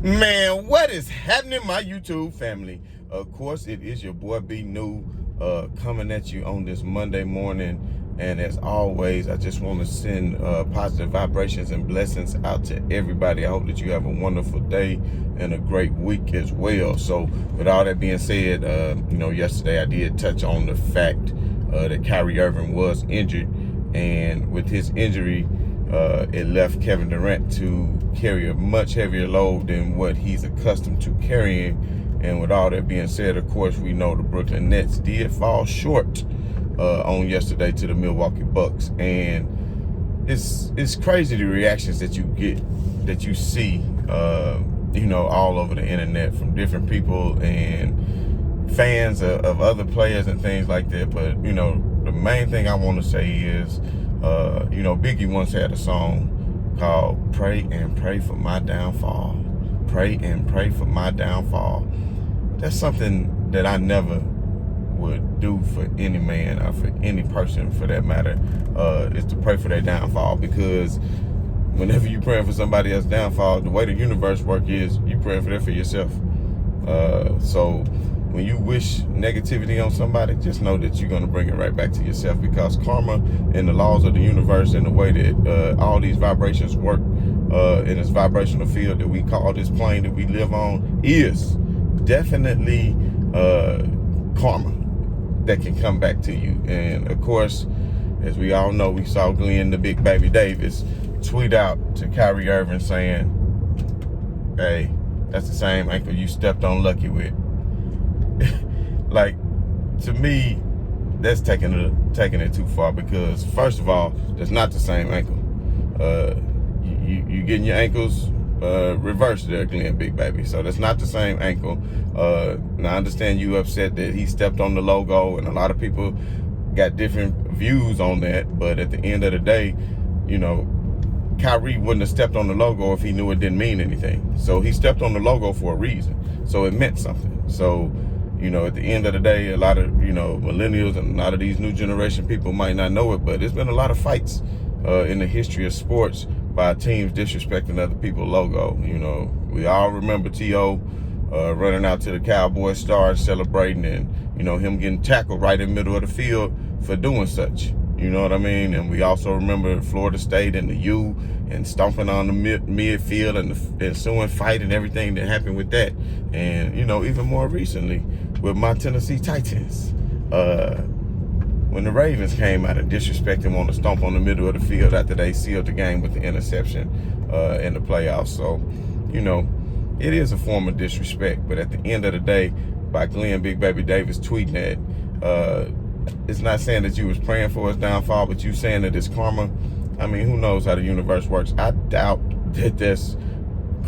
Man, what is happening, my YouTube family? Of course, it is your boy B New coming at you on this Monday morning. And as always, I just want to send positive vibrations and blessings out to everybody. I hope that you have a wonderful day and a great week as well. So with all that being said, yesterday I did touch on the fact that Kyrie Irving was injured. And with his injury, it left Kevin Durant to carry a much heavier load than what he's accustomed to carrying. And with all that being said, of course, we know the Brooklyn Nets did fall short on yesterday to the Milwaukee Bucks. And it's crazy the reactions that you get, that you see, all over the internet from different people and fans of other players and things like that. But, the main thing I want to say is, Biggie once had a song called Pray and Pray for My Downfall. Pray and pray for my downfall. That's something that I never would do for any man or for any person for that matter, is to pray for their downfall. Because whenever you praying for somebody else's downfall, the way the universe works is you praying for that for yourself. So when you wish negativity on somebody, just know that you're going to bring it right back to yourself, because karma and the laws of the universe and the way that all these vibrations work in this vibrational field that we call this plane that we live on is definitely karma that can come back to you. And of course, as we all know, we saw Glenn the Big Baby Davis tweet out to Kyrie Irving saying, hey, that's the same ankle you stepped on Lucky with. Like, to me, that's taking it too far, because first of all, that's not the same ankle. You getting your ankles reversed there, Glenn Big Baby. So that's not the same ankle. Now I understand you upset that he stepped on the logo, and a lot of people got different views on that. But at the end of the day, Kyrie wouldn't have stepped on the logo if he knew it didn't mean anything. So he stepped on the logo for a reason. So it meant something. So, at the end of the day, a lot of, millennials and a lot of these new generation people might not know it, but there's been a lot of fights in the history of sports by teams disrespecting other people's logo. We all remember T.O. Running out to the Cowboys star and celebrating, and, him getting tackled right in the middle of the field for doing such. You know what I mean? And we also remember Florida State and the U and stomping on the midfield and the ensuing fight and everything that happened with that. And, even more recently with my Tennessee Titans, when the Ravens came out and disrespected him on the stomp on the middle of the field after they sealed the game with the interception in the playoffs. So, it is a form of disrespect. But at the end of the day, by Glenn Big Baby Davis tweeting that, it's not saying that you was praying for his downfall, but you saying that it's karma. I mean, who knows how the universe works? I doubt that that's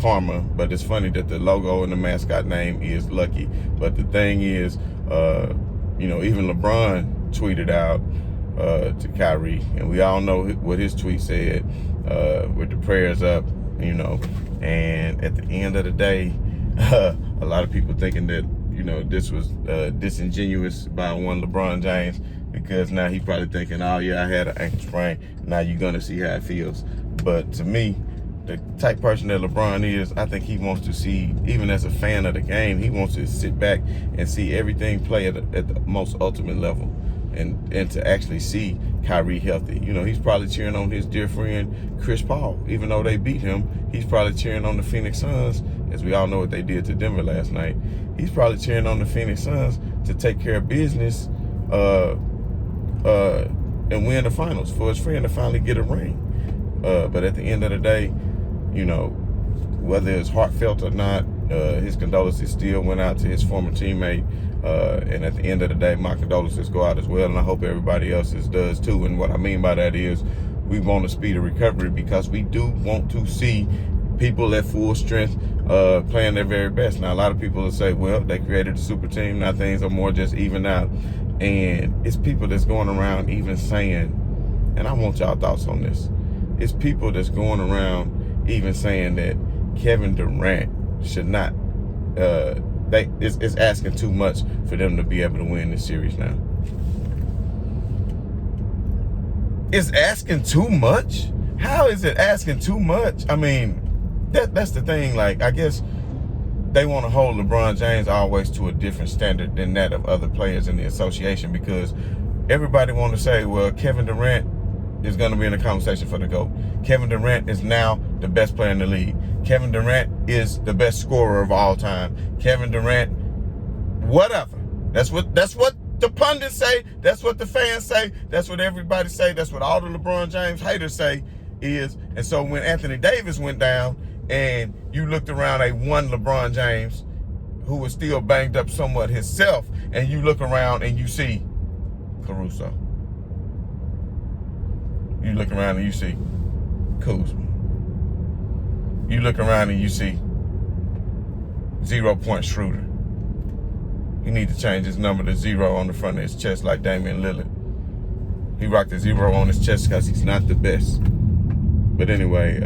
karma, but it's funny that the logo and the mascot name is Lucky. But the thing is, even LeBron tweeted out to Kyrie, and we all know what his tweet said, with the prayers up, and at the end of the day, a lot of people thinking that, this was disingenuous by one LeBron James, because now he probably thinking, oh yeah, I had an ankle sprain. Now you're going to see how it feels. But to me, the type person that LeBron is, I think he wants to see, even as a fan of the game, he wants to sit back and see everything play at the most ultimate level, and to actually see Kyrie healthy. He's probably cheering on his dear friend Chris Paul. Even though they beat him, he's probably cheering on the Phoenix Suns, as we all know what they did to Denver last night. He's probably cheering on the Phoenix Suns to take care of business and win the finals, for his friend to finally get a ring. But at the end of the day, whether it's heartfelt or not, his condolences still went out to his former teammate. And at the end of the day, my condolences go out as well, and I hope everybody else's does too. And what I mean by that is, we want a speedy recovery, because we do want to see people at full strength playing their very best. Now, a lot of people will say, well, they created a super team, now things are more just even out. And it's people that's going around even saying, and I want y'all thoughts on this, it's people that's going around even saying that Kevin Durant should not, it's asking too much for them to be able to win this series now. It's asking too much? How is it asking too much? I mean, that's the thing. Like, I guess they want to hold LeBron James always to a different standard than that of other players in the association, because everybody want to say, well, Kevin Durant is going to be in the conversation for the GOAT. Kevin Durant is now the best player in the league. Kevin Durant is the best scorer of all time. Kevin Durant, whatever. That's what the pundits say. That's what the fans say. That's what everybody say. That's what all the LeBron James haters say is. And so when Anthony Davis went down and you looked around at one LeBron James who was still banged up somewhat himself, and you look around and you see Caruso. You look around and you see Kuzma. You look around and you see 0 Point Schroeder. He need to change his number to 0 on the front of his chest like Damian Lillard. He rocked a 0 on his chest because he's not the best. But anyway,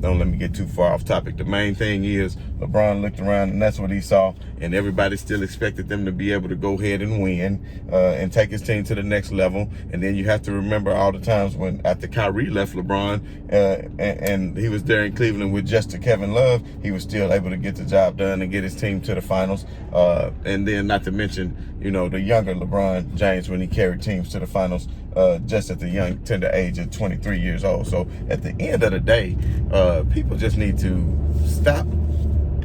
don't let me get too far off topic. The main thing is LeBron looked around and that's what he saw, and everybody still expected them to be able to go ahead and win and take his team to the next level. And then you have to remember all the times when after Kyrie left LeBron and he was there in Cleveland with just Kevin Love, he was still able to get the job done and get his team to the finals. And then not to mention, the younger LeBron James when he carried teams to the finals just at the young, tender age of 23 years old. So at the end of the day, people just need to stop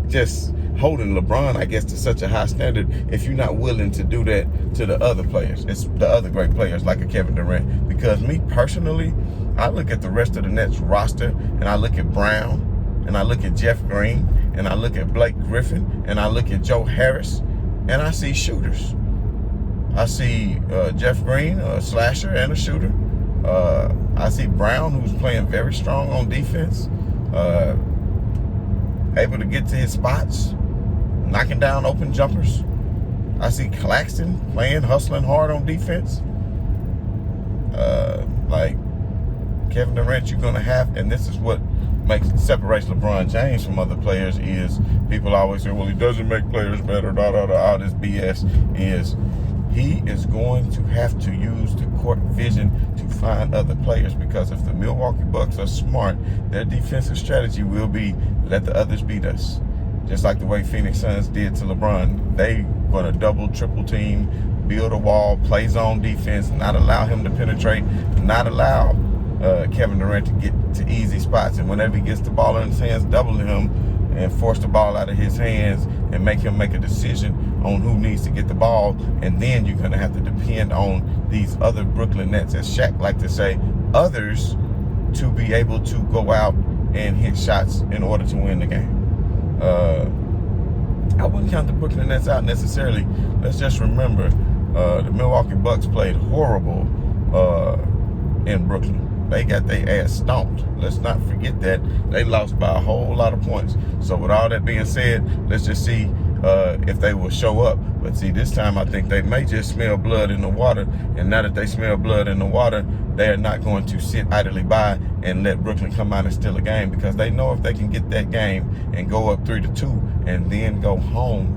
just holding LeBron, I guess, to such a high standard if you're not willing to do that to the other players. It's the other great players like a Kevin Durant. Because me personally, I look at the rest of the Nets roster and I look at Brown and I look at Jeff Green and I look at Blake Griffin and I look at Joe Harris and I see shooters. I see Jeff Green, a slasher and a shooter. I see Brown, who's playing very strong on defense, able to get to his spots, knocking down open jumpers. I see Claxton hustling hard on defense. Like Kevin Durant, you're going to have, and this is what separates LeBron James from other players, is people always say, well, he doesn't make players better, all this BS is he is going to have to use the court vision to find other players, because if the Milwaukee Bucks are smart, their defensive strategy will be let the others beat us. Just like the way Phoenix Suns did to LeBron. They going to double, triple team, build a wall, play zone defense, not allow him to penetrate, not allow Kevin Durant to get to easy spots. And whenever he gets the ball in his hands, double him and force the ball out of his hands and make him make a decision on who needs to get the ball. And then you're going to have to depend on these other Brooklyn Nets, as Shaq like to say, others, to be able to go out and hit shots in order to win the game. I wouldn't count the Brooklyn Nets out necessarily. Let's just remember, the Milwaukee Bucks played horrible in Brooklyn. They got their ass stomped. Let's not forget that. They lost by a whole lot of points. So with all that being said, let's just see if they will show up. But see, this time I think they may just smell blood in the water. And now that they smell blood in the water, they are not going to sit idly by and let Brooklyn come out and steal a game, because they know if they can get that game and go up 3-2 and then go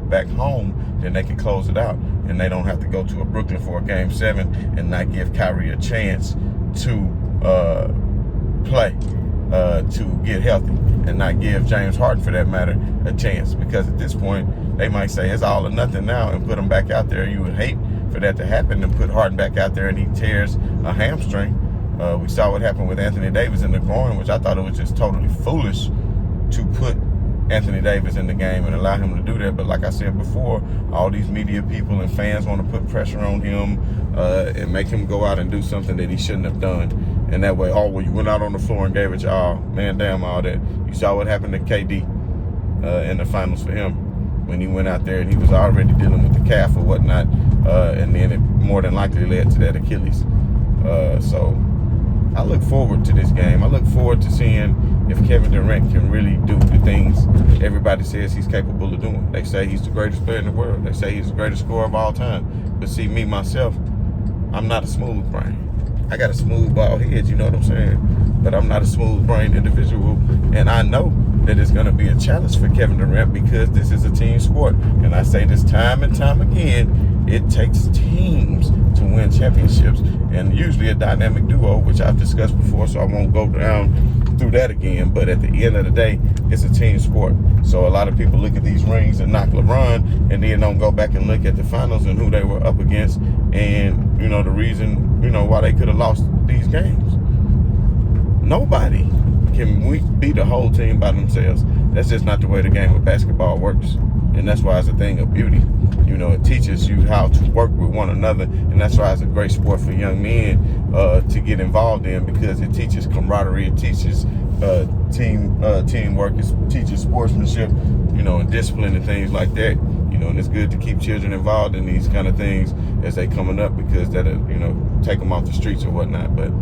back home, then they can close it out. And they don't have to go to a Brooklyn for a Game 7 and not give Kyrie a chance to play, to get healthy, and not give James Harden, for that matter, a chance. Because at this point, they might say it's all or nothing now and put him back out there. You would hate for that to happen and put Harden back out there and he tears a hamstring. We saw what happened with Anthony Davis in the groin, which I thought it was just totally foolish to put Anthony Davis in the game and allow him to do that. But like I said before, all these media people and fans want to put pressure on him and make him go out and do something that he shouldn't have done. And that way, well, you went out on the floor and gave it your all. Man, damn all that. You saw what happened to KD in the finals for him when he went out there and he was already dealing with the calf or whatnot. And then it more than likely led to that Achilles. So I look forward to this game. I look forward to seeing if Kevin Durant can really do the things everybody says he's capable of doing. They say he's the greatest player in the world. They say he's the greatest scorer of all time. But see, me, myself, I'm not a smooth brain. I got a smooth bald head, you know what I'm saying? But I'm not a smooth brain individual. And I know that it's going to be a challenge for Kevin Durant, because this is a team sport. And I say this time and time again, it takes teams to win championships. And usually a dynamic duo, which I've discussed before, so I won't go down through that again. But at the end of the day, it's a team sport. So a lot of people look at these rings and knock LeBron, and then don't go back and look at the finals and who they were up against, and the reason why they could have lost these games. Nobody can beat the whole team by themselves. That's just not the way the game of basketball works, and that's why it's a thing of beauty. It teaches you how to work with one another, and that's why it's a great sport for young men to get involved in, because it teaches camaraderie, it teaches teamwork, it teaches sportsmanship, and discipline and things like that. And it's good to keep children involved in these kind of things as they coming up, because that'll take them off the streets or whatnot. But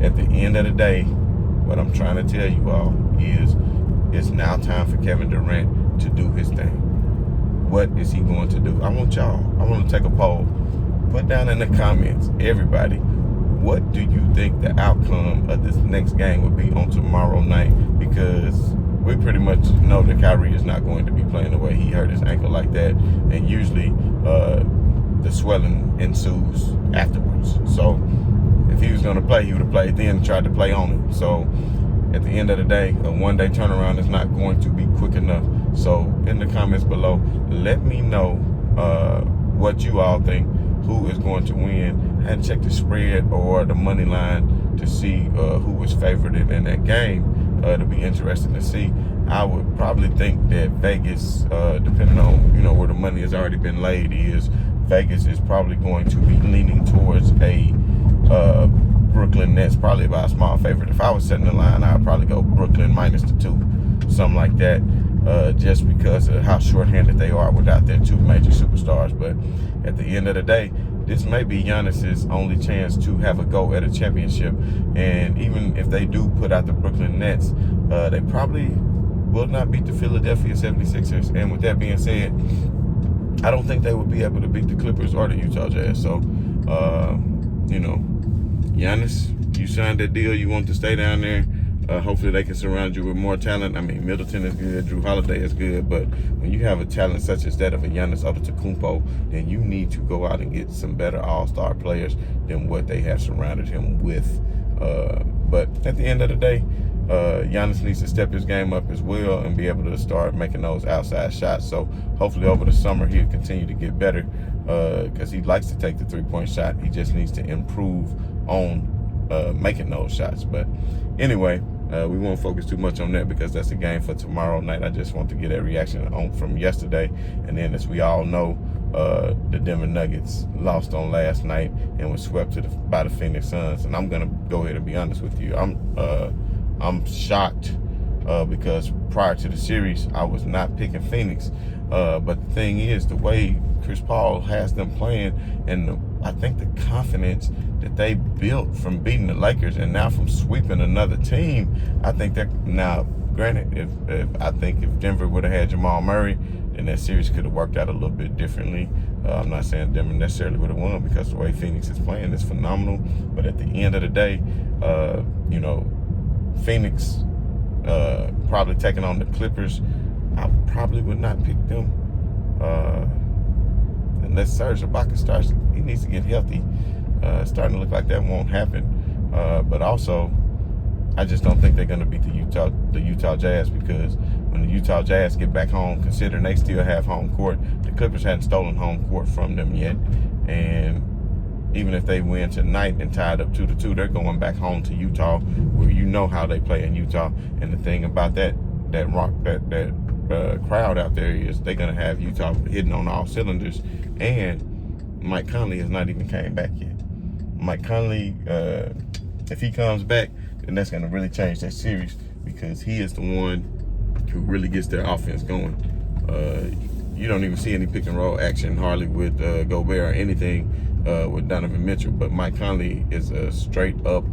at the end of the day, what I'm trying to tell you all is it's now time for Kevin Durant to do his thing. What is he going to do? I want to take a poll. Put down in the comments, everybody, what do you think the outcome of this next game would be on tomorrow night? Because we pretty much know that Kyrie is not going to be playing the way he hurt his ankle like that. And usually the swelling ensues afterwards. So if he was going to play, he would have played then and tried to play on it. So at the end of the day, a one-day turnaround is not going to be quick enough. So in the comments below, let me know what you all think, who is going to win. I hadn't checked the spread or the money line to see who was favored in that game. It'll be interesting to see. I would probably think that Vegas, depending on where the money has already been laid, Vegas is probably going to be leaning towards a Brooklyn Nets, probably by a small favorite. If I was setting the line, I'd probably go Brooklyn minus the 2, something like that, just because of how short-handed they are without their 2 major superstars. But at the end of the day, this may be Giannis's only chance to have a go at a championship. And even if they do put out the Brooklyn Nets, they probably will not beat the Philadelphia 76ers. And with that being said, I don't think they would be able to beat the Clippers or the Utah Jazz. So, Giannis, you signed that deal. You want to stay down there. Hopefully they can surround you with more talent. I mean, Middleton is good, Drew Holiday is good, but when you have a talent such as that of a Giannis Antetokounmpo, then you need to go out and get some better all-star players than what they have surrounded him with. But at the end of the day, Giannis needs to step his game up as well and be able to start making those outside shots. So hopefully over the summer he'll continue to get better, because he likes to take the three-point shot. He just needs to improve on making those shots. But anyway, we won't focus too much on that because that's a game for tomorrow night. I just want to get a reaction from yesterday. And then, as we all know, the Denver Nuggets lost on last night and was swept by the Phoenix Suns. And I'm gonna go ahead and be honest with you. I'm shocked because prior to the series, I was not picking Phoenix. But the thing is, the way Chris Paul has them playing, and I think the confidence that they built from beating the Lakers and now from sweeping another team, I think that now, granted, if Denver would have had Jamal Murray, then that series could have worked out a little bit differently. I'm not saying Denver necessarily would have won, because the way Phoenix is playing is phenomenal. But at the end of the day, Phoenix probably taking on the Clippers, I probably would not pick them unless Serge Ibaka starts. He needs to get healthy. It's starting to look like that won't happen. But also, I just don't think they're going to beat the Utah Jazz, because when the Utah Jazz get back home, considering they still have home court, the Clippers hadn't stolen home court from them yet. And even if they win tonight and tied up 2-2, they're going back home to Utah, where you know how they play in Utah. And the thing about that crowd out there is they're going to have Utah hitting on all cylinders. And Mike Conley has not even came back yet. Mike Conley, if he comes back, then that's going to really change that series, because he is the one who really gets their offense going. You don't even see any pick and roll action hardly with Gobert or anything with Donovan Mitchell, but Mike Conley is a straight up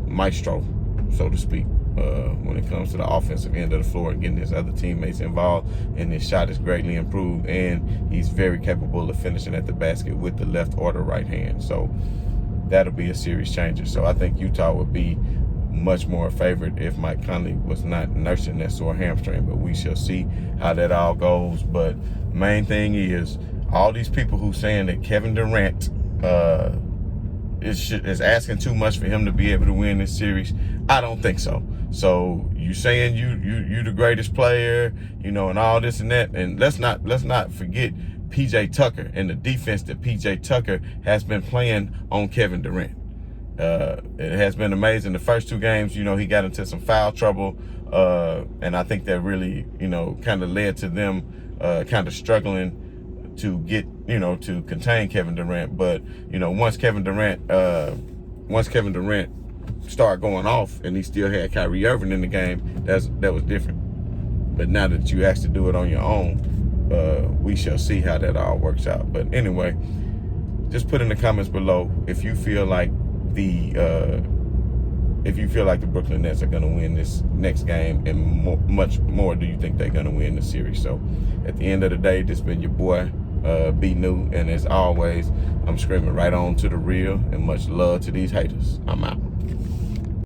maestro, so to speak, when it comes to the offensive end of the floor and getting his other teammates involved. And his shot is greatly improved, and he's very capable of finishing at the basket with the left or the right hand. So that'll be a series changer. So I think Utah would be much more favored if Mike Conley was not nursing that sore hamstring, but we shall see how that all goes. But main thing is, all these people who saying that Kevin Durant is asking too much for him to be able to win this series, I don't think so. So you saying you the greatest player, you know, and all this and that. And let's not forget PJ Tucker and the defense that PJ Tucker has been playing on Kevin Durant. It has been amazing. The first 2 games, you know, he got into some foul trouble, and I think that really, you know, kind of led to them kind of struggling to get, you know, to contain Kevin Durant. But, you know, once Kevin Durant started going off and he still had Kyrie Irving in the game, that was different. But now that you actually do it on your own, we shall see how that all works out. But anyway, just put in the comments below if you feel like the Brooklyn Nets are going to win this next game, and much more do you think they're going to win the series. So at the end of the day, this has been your boy B New, and as always, I'm screaming right on to the real, and much love to these haters. I'm out.